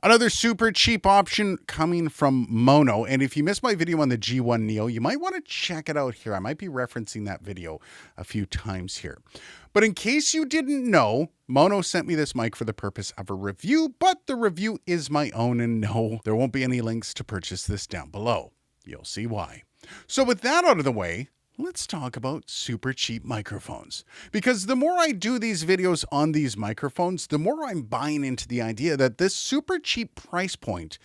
Another super cheap option coming from MAONO. And if you missed my video on the G1 Neo, you might want to check it out here. I might be referencing that video a few times here. But in case you didn't know, MAONO sent me this mic for the purpose of a review, but the review is my own, and no, there won't be any links to purchase this down below. You'll see why. So with that out of the way, let's talk about super cheap microphones. Because the more I do these videos on these microphones, the more I'm buying into the idea that this super cheap price point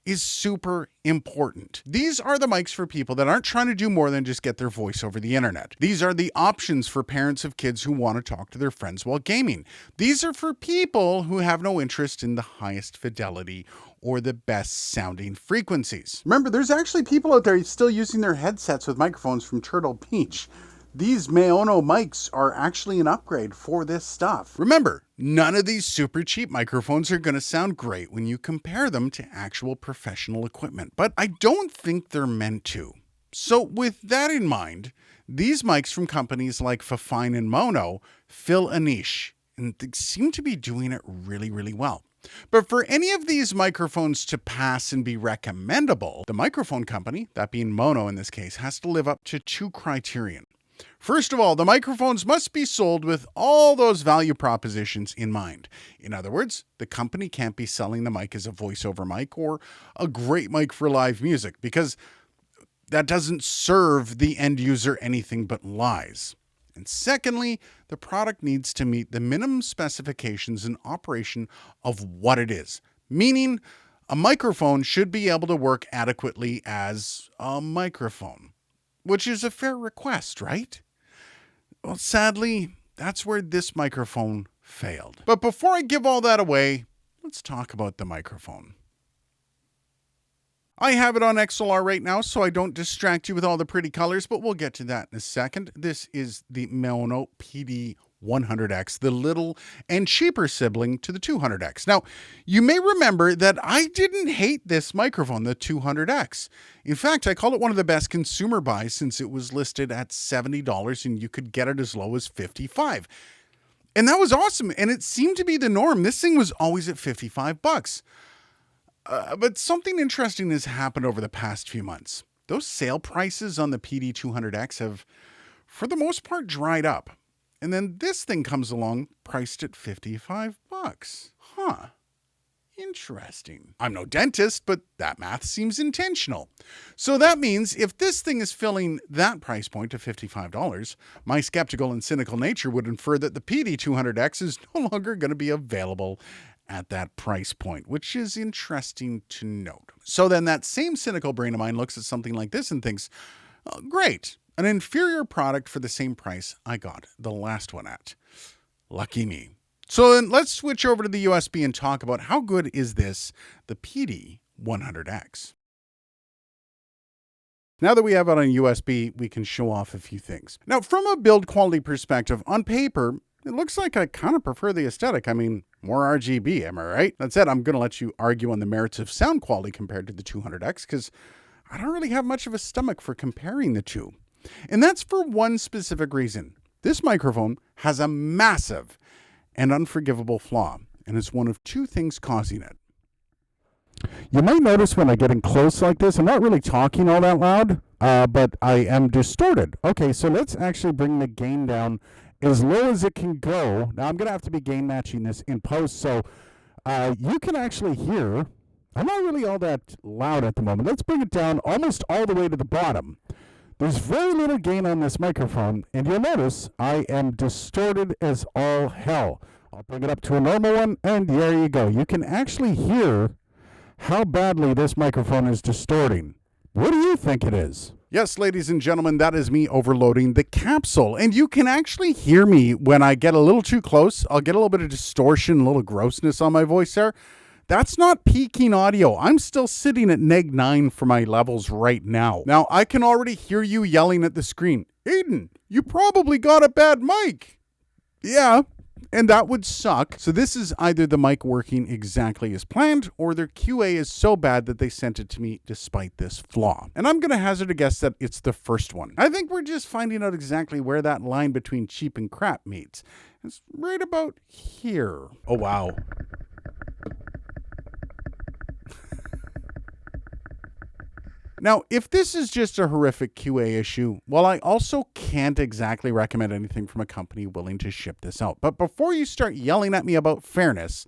is super important. These are the mics for people that aren't trying to do more than just get their voice over the internet. These are the options for parents of kids who want to talk to their friends while gaming. These are for people who have no interest in the highest fidelity or the best sounding frequencies. Remember, there's actually people out there still using their headsets with microphones from Turtle Beach. These MAONO mics are actually an upgrade for this stuff. Remember, none of these super cheap microphones are going to sound great when you compare them to actual professional equipment, but I don't think they're meant to. So with that in mind, these mics from companies like Fifine and MAONO fill a niche, and they seem to be doing it really, really well. But for any of these microphones to pass and be recommendable, the microphone company, that being MAONO in this case, has to live up to two criteria. First of all, the microphones must be sold with all those value propositions in mind. In other words, the company can't be selling the mic as a voiceover mic or a great mic for live music, because that doesn't serve the end user anything but lies. And secondly, the product needs to meet the minimum specifications and operation of what it is, meaning a microphone should be able to work adequately as a microphone, which is a fair request, right? Well, sadly, that's where this microphone failed. But before I give all that away, let's talk about the microphone. I have it on XLR right now, so I don't distract you with all the pretty colors, but we'll get to that in a second. This is the MAONO PD100x, the little and cheaper sibling to the 200x. Now, you may remember that I didn't hate this microphone, the 200x. In fact, I call it one of the best consumer buys since it was listed at $70 and you could get it as low as $55. And that was awesome, and it seemed to be the norm. This thing was always at $55. But something interesting has happened over the past few months. Those sale prices on the PD200X have, for the most part, dried up. And then this thing comes along, priced at $55. Huh. Interesting. I'm no dentist, but that math seems intentional. So that means if this thing is filling that price point of $55, my skeptical and cynical nature would infer that the PD200X is no longer going to be available at that price point, which is interesting to note. So then that same cynical brain of mine looks at something like this and thinks, oh, great, an inferior product for the same price I got the last one at. Lucky me. So then let's switch over to the USB and talk about how good is this, the PD100X. Now that we have it on USB, we can show off a few things. Now, from a build quality perspective, on paper, it looks like I kind of prefer the aesthetic. I mean, more RGB, am I right? That said, I'm going to let you argue on the merits of sound quality compared to the 200X because I don't really have much of a stomach for comparing the two. And that's for one specific reason. This microphone has a massive and unforgivable flaw, and it's one of two things causing it. You might notice when I get in close like this, I'm not really talking all that loud, but I am distorted. Okay, so let's actually bring the gain down as low as it can go. Now I'm going to have to be gain matching this in post, so you can actually hear, I'm not really all that loud at the moment. Let's bring it down almost all the way to the bottom. There's very little gain on this microphone, and you'll notice I am distorted as all hell. I'll bring it up to a normal one, and there you go. You can actually hear how badly this microphone is distorting. What do you think it is? Yes, ladies and gentlemen, that is me overloading the capsule. And you can actually hear me when I get a little too close. I'll get a little bit of distortion, a little grossness on my voice there. That's not peaking audio. I'm still sitting at -9 for my levels right now. Now, I can already hear you yelling at the screen, Aiden, you probably got a bad mic. Yeah, and that would suck. So this is either the mic working exactly as planned, or their QA is so bad that they sent it to me despite this flaw. And I'm going to hazard a guess that it's the first one. I think we're just finding out exactly where that line between cheap and crap meets. It's right about here. Oh, wow. Now, if this is just a horrific QA issue, well, I also can't exactly recommend anything from a company willing to ship this out. But before you start yelling at me about fairness,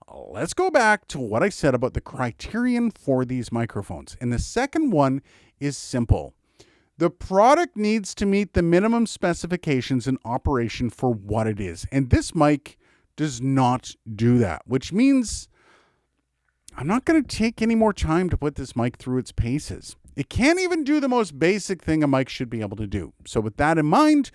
let's go back to what I said about the criterion for these microphones. And the second one is simple. The product needs to meet the minimum specifications in operation for what it is. And this mic does not do that, which means I'm not going to take any more time to put this mic through its paces. It can't even do the most basic thing a mic should be able to do. So with that in mind,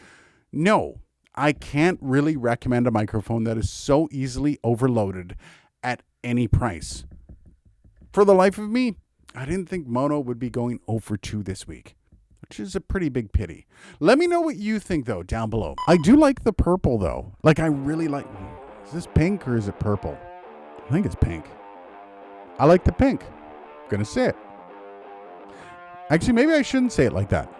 no, I can't really recommend a microphone that is so easily overloaded at any price. For the life of me, I didn't think Mono would be going 0 for 2 this week, which is a pretty big pity. Let me know what you think, though, down below. I do like the purple, though. Like, I really like... Is this pink or is it purple? I think it's pink. I like the pink. I'm going to say it. Actually, maybe I shouldn't say it like that.